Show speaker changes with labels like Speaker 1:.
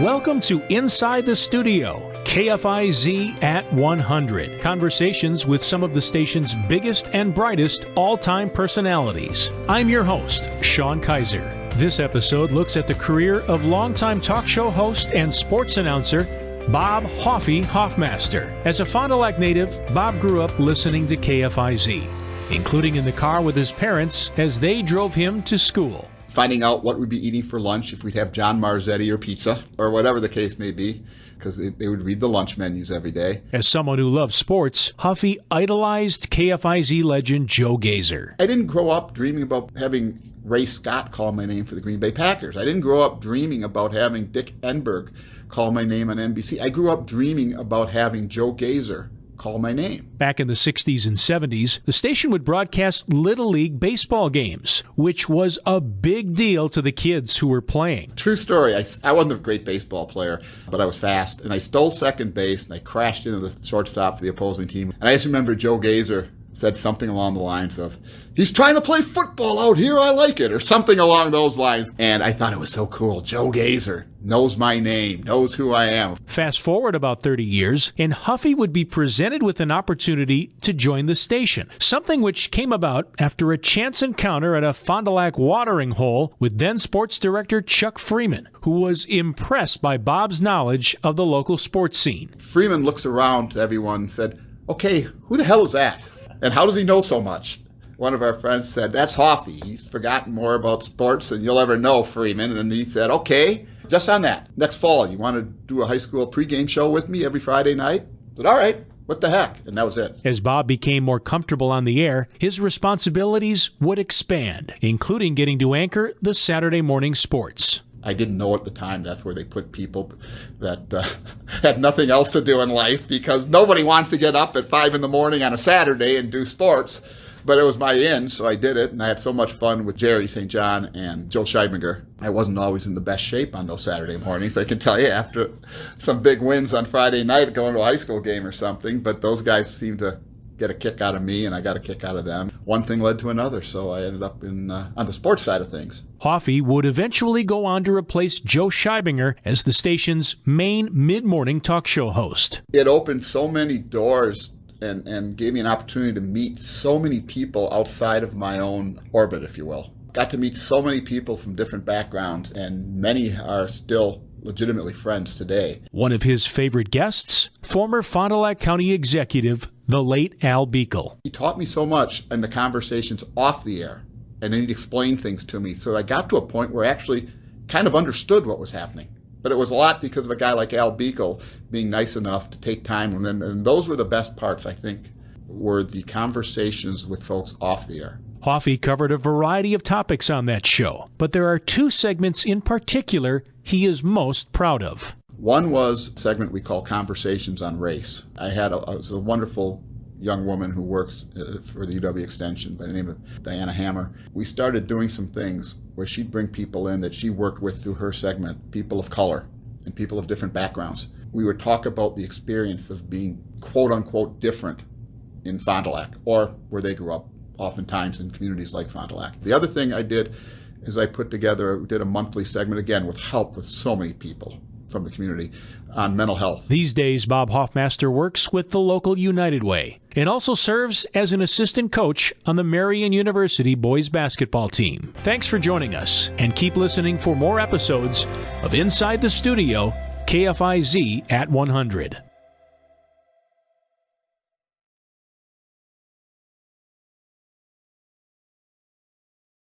Speaker 1: Welcome to Inside the Studio, KFIZ at 100. Conversations with some of the station's biggest and brightest all-time personalities. I'm your host, Sean Kaiser. This episode looks at the career of longtime talk show host and sports announcer Bob Hoffy Hoffmaster. As a Fond du Lac native, Bob grew up listening to KFIZ, including in the car with his parents as they drove him to school.
Speaker 2: Finding out what we'd be eating for lunch, if we'd have John Marzetti or pizza, or whatever the case may be, because they would read the lunch menus every day.
Speaker 1: As someone who loves sports, Hoffy idolized KFIZ legend Joe Gazer.
Speaker 2: I didn't grow up dreaming about having Ray Scott call my name for the Green Bay Packers. I didn't grow up dreaming about having Dick Enberg call my name on NBC. I grew up dreaming about having Joe Gazer call my name.
Speaker 1: Back in the 60s and 70s, the station would broadcast Little League baseball games, which was a big deal to the kids who were playing.
Speaker 2: True story. I wasn't a great baseball player, but I was fast, and I stole second base, and I crashed into the shortstop for the opposing team. And I just remember Joe Gazer said something along the lines of, "He's trying to play football out here, I like it," or something along those lines. And I thought it was so cool. Joe Gazer knows my name, knows who I am.
Speaker 1: Fast forward about 30 years, and Hoffy would be presented with an opportunity to join the station, something which came about after a chance encounter at a Fond du Lac watering hole with then sports director Chuck Freeman, who was impressed by Bob's knowledge of the local sports scene.
Speaker 2: Freeman looks around to everyone and said, "Okay, who the hell is that? And how does he know so much?" One of our friends said, "That's Hoffy. He's forgotten more about sports than you'll ever know, Freeman." And he said, "Okay, just on that. Next fall, you want to do a high school pregame show with me every Friday night?" I said, "All right, what the heck?" And that was it.
Speaker 1: As Bob became more comfortable on the air, his responsibilities would expand, including getting to anchor the Saturday morning sports.
Speaker 2: I didn't know at the time that's where they put people that had nothing else to do in life, because nobody wants to get up at 5 in the morning on a Saturday and do sports. But it was my in, so I did it, and I had so much fun with Jerry St. John and Joe Scheibinger. I wasn't always in the best shape on those Saturday mornings, I can tell you, after some big wins on Friday night going to a high school game or something. But those guys seemed to get a kick out of me, and I got a kick out of them. One thing led to another, so I ended up on the sports side of things.
Speaker 1: Hoffy would eventually go on to replace Joe Scheibinger as the station's main mid-morning talk show host.
Speaker 2: It opened so many doors and gave me an opportunity to meet so many people outside of my own orbit, if you will. Got to meet so many people from different backgrounds, and many are still legitimately friends today.
Speaker 1: One of his favorite guests, former Fond du Lac County executive, the late Al Beekle.
Speaker 2: He taught me so much in the conversations off the air, and then he'd explain things to me. So I got to a point where I actually kind of understood what was happening. But it was a lot because of a guy like Al Beekle being nice enough to take time. And those were the best parts, I think, were the conversations with folks off the air.
Speaker 1: Hoffy covered a variety of topics on that show, but there are two segments in particular he is most proud of.
Speaker 2: One was a segment we call Conversations on Race. I was a wonderful young woman who works for the UW Extension by the name of Diana Hammer. We started doing some things where she'd bring people in that she worked with through her segment, people of color and people of different backgrounds. We would talk about the experience of being quote-unquote different in Fond du Lac, or where they grew up, oftentimes in communities like Fond du Lac. The other thing I did is I did a monthly segment, again, with help with so many people from the community, on mental health.
Speaker 1: These days, Bob Hoffmaster works with the local United Way and also serves as an assistant coach on the Marian University boys basketball team. Thanks for joining us, and keep listening for more episodes of Inside the Studio, KFIZ at 100.